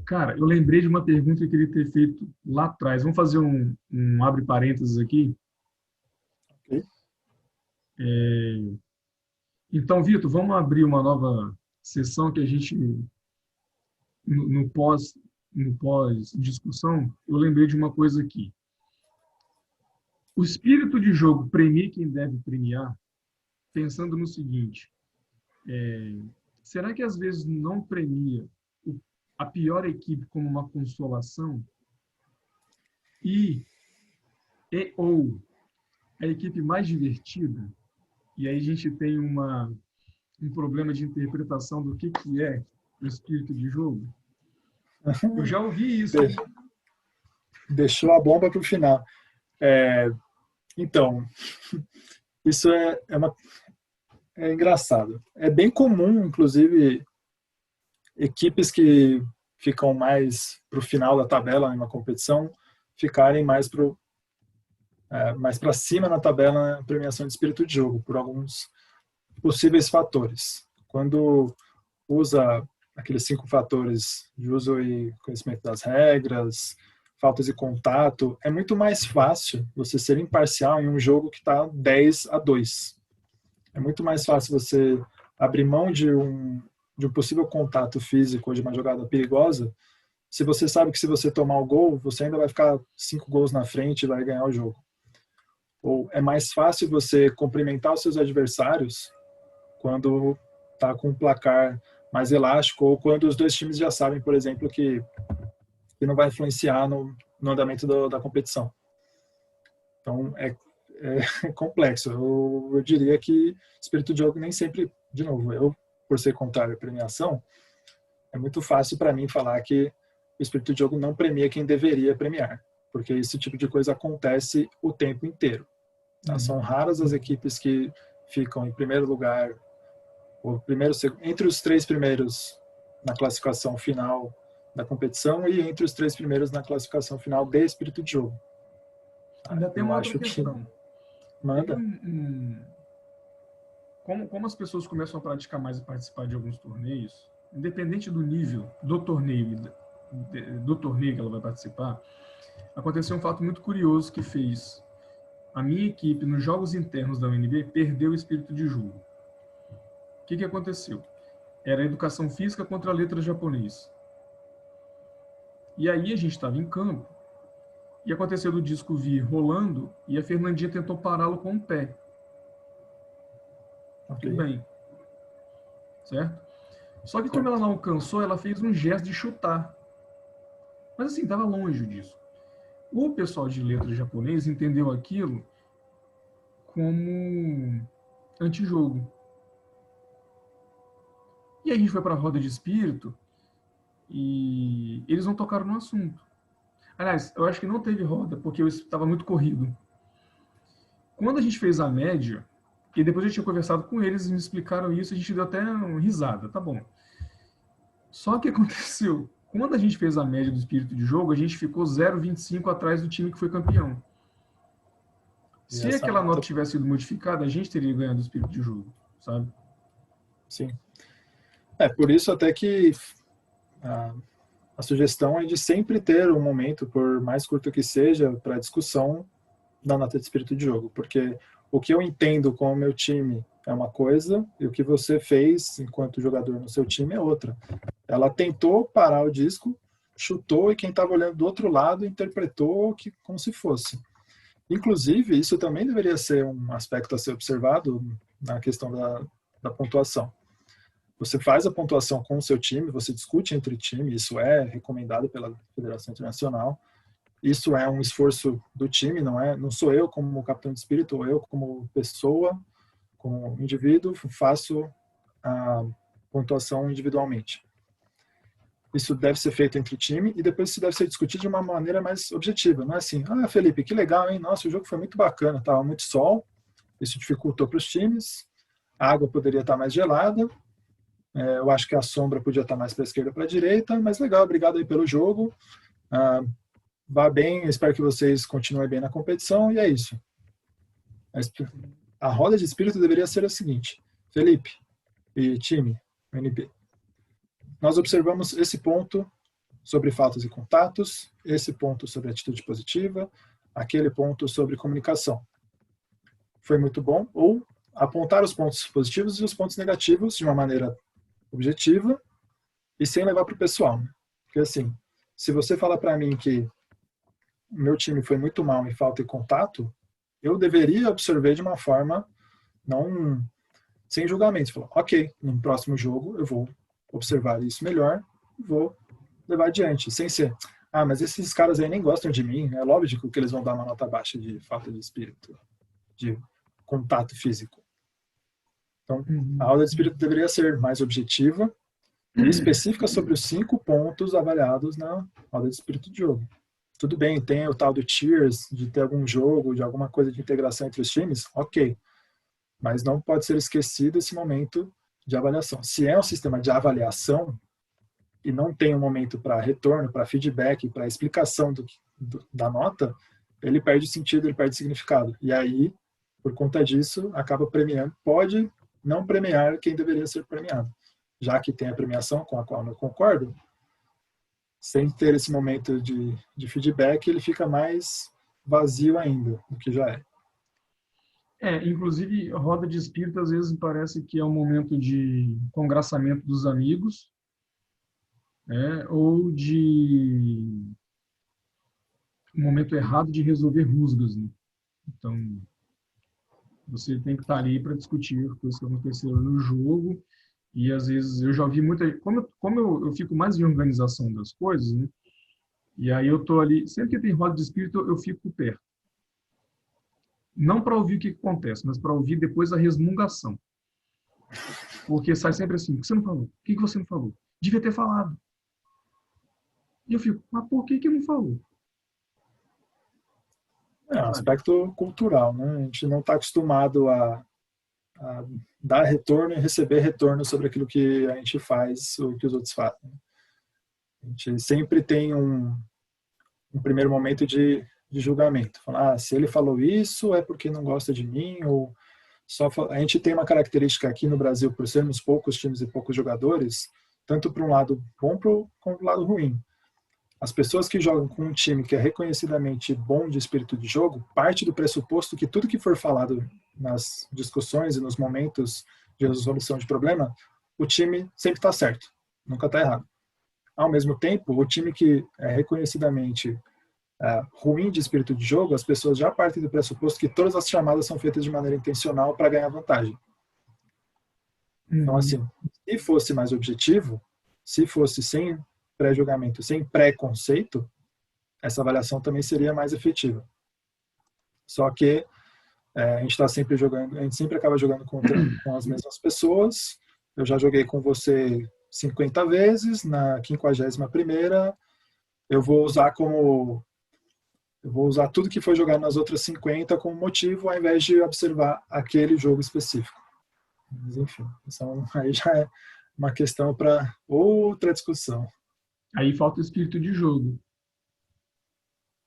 Cara, eu lembrei de uma pergunta que eu queria ter feito lá atrás. Vamos fazer um abre parênteses aqui. Ok? Então, Vitor, vamos abrir uma nova sessão que a gente, no, no pós, no pós-discussão, eu lembrei de uma coisa aqui. O espírito de jogo premia quem deve premiar, pensando no seguinte: será que às vezes não premia a pior equipe como uma consolação e, ou a equipe mais divertida? E aí a gente tem um problema de interpretação do que é o espírito de jogo. Eu já ouvi isso, De- hein? Deixou a bomba para o final. É, então, isso é engraçado. É bem comum, inclusive, equipes que ficam mais para o final da tabela em uma competição ficarem mais para cima na tabela na premiação de espírito de jogo, por alguns possíveis fatores. Quando usa aqueles 5 fatores de uso e conhecimento das regras, faltas de contato, é muito mais fácil você ser imparcial em um jogo que está 10-2. É muito mais fácil você abrir mão de um possível contato físico ou de uma jogada perigosa, se você sabe que se você tomar o gol, você ainda vai ficar 5 gols na frente e vai ganhar o jogo. Ou é mais fácil você cumprimentar os seus adversários quando está com um placar mais elástico ou quando os dois times já sabem, por exemplo, que não vai influenciar no andamento da competição. Então, é complexo. Eu diria que espírito de jogo nem sempre, de novo, eu, por ser contrário à premiação, é muito fácil para mim falar que o espírito de jogo não premia quem deveria premiar, porque esse tipo de coisa acontece o tempo inteiro. Tá? São Uhum. raras as equipes que ficam em primeiro lugar, ou primeiro, entre os 3 primeiros na classificação final da competição e entre os 3 primeiros na classificação final de espírito de jogo. Tá? Ainda tem Eu uma outra acho que questão. Tem manda. como as pessoas começam a praticar mais e participar de alguns torneios, independente do nível do torneio que ela vai participar, aconteceu um fato muito curioso que fez a minha equipe nos jogos internos da UNB perder o espírito de jogo. O que aconteceu? Era educação física contra a letra japonês. E aí a gente estava em campo e aconteceu do disco vir rolando e a Fernandinha tentou pará-lo com o pé. Ok, Tudo bem, certo? Só que como ela certo. não alcançou, ela fez um gesto de chutar. Mas assim, estava longe disso. O pessoal de letras japonês entendeu aquilo como antijogo. E aí a gente foi para a roda de espírito e eles não tocaram no assunto. Aliás, eu acho que não teve roda, porque eu estava muito corrido. Quando a gente fez a média, e depois eu tinha conversado com eles e me explicaram isso, a gente deu até uma risada, tá bom. Só que aconteceu, quando a gente fez a média do espírito de jogo, a gente ficou 0,25 atrás do time que foi campeão. E Se essa aquela nota nota, tivesse sido modificada, a gente teria ganhado o espírito de jogo, sabe? sim. Por isso até que a, a sugestão é de sempre ter um momento, por mais curto que seja, para discussão da nota de espírito de jogo, porque o que eu entendo com o meu time é uma coisa e o que você fez enquanto jogador no seu time é outra. Ela tentou parar o disco, chutou e quem estava olhando do outro lado interpretou que como se fosse. Inclusive, isso também deveria ser um aspecto a ser observado na questão da pontuação. Você faz a pontuação com o seu time, você discute entre o time, isso é recomendado pela Federação Internacional. Isso é um esforço do time, não sou eu como capitão de espírito, ou eu como pessoa, como indivíduo, faço a pontuação individualmente. Isso deve ser feito entre o time e depois isso deve ser discutido de uma maneira mais objetiva. Não é assim, Felipe, que legal, hein? Nossa, o jogo foi muito bacana, estava muito sol, isso dificultou para os times, a água poderia estar mais gelada, eu acho que a sombra podia estar mais para a esquerda ou para a direita, mas legal, obrigado aí pelo jogo, ah, vá bem, espero que vocês continuem bem na competição e é isso. A roda de espírito deveria ser a seguinte, Felipe e time, NP, nós observamos esse ponto sobre faltas e contatos, esse ponto sobre atitude positiva, aquele ponto sobre comunicação. Foi muito bom. Ou apontar os pontos positivos e os pontos negativos de uma maneira objetiva e sem levar para o pessoal. Porque assim, se você fala para mim que meu time foi muito mal em falta e contato, eu deveria absorver de uma forma não sem julgamento. Falar, ok, no próximo jogo eu vou observar isso melhor e vou levar adiante, sem ser, mas esses caras aí nem gostam de mim, é lógico que eles vão dar uma nota baixa de falta de espírito, de contato físico. Então, a aula de espírito deveria ser mais objetiva e específica sobre os 5 pontos avaliados na aula de espírito de jogo. Tudo bem, tem o tal do tiers, de ter algum jogo, de alguma coisa de integração entre os times, ok. Mas não pode ser esquecido esse momento de avaliação. Se é um sistema de avaliação e não tem um momento para retorno, para feedback, para explicação da nota, ele perde sentido, ele perde significado. E aí, por conta disso, acaba premiando, pode não premiar quem deveria ser premiado. Já que tem a premiação com a qual eu concordo, sem ter esse momento de feedback, ele fica mais vazio ainda do que já é. Inclusive, roda de espírito, às vezes, parece que é um momento de congraçamento dos amigos, ou de um momento errado de resolver rusgas. Né? Então, você tem que estar ali para discutir coisas que aconteceram no jogo, e às vezes eu já ouvi muita... Como eu fico mais em organização das coisas, né? E aí eu estou ali... Sempre que tem roda de espírito, eu fico perto. Não para ouvir o que acontece, mas para ouvir depois a resmungação. Porque sai sempre assim, o que você não falou? O que você não falou? Devia ter falado. E eu fico, mas por que não falou? É um aspecto cultural, né? A gente não está acostumado a dar retorno e receber retorno sobre aquilo que a gente faz ou que os outros fazem. A gente sempre tem um primeiro momento de julgamento. Falar, se ele falou isso é porque não gosta de mim, ou só a gente tem uma característica aqui no Brasil, por sermos poucos times e poucos jogadores, tanto para um lado bom como para um lado ruim. As pessoas que jogam com um time que é reconhecidamente bom de espírito de jogo, parte do pressuposto que tudo que for falado nas discussões e nos momentos de resolução de problema, o time sempre está certo, nunca está errado. Ao mesmo tempo, o time que é reconhecidamente ruim de espírito de jogo, as pessoas já partem do pressuposto que todas as chamadas são feitas de maneira intencional para ganhar vantagem. Então, assim, se fosse mais objetivo, se fosse sem pré-julgamento, sem pré-conceito, essa avaliação também seria mais efetiva. Só que a gente está sempre jogando, a gente sempre acaba jogando com as mesmas pessoas. Eu já joguei com você 50 vezes, na 51ª eu vou usar tudo que foi jogado nas outras 50 como motivo, ao invés de observar aquele jogo específico. Mas, enfim, então, aí já é uma questão para outra discussão. Aí falta o espírito de jogo.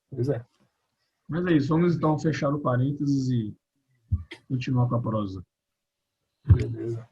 Pois é. Mas é isso, vamos então fechar o parênteses e continuar com a prosa. Beleza.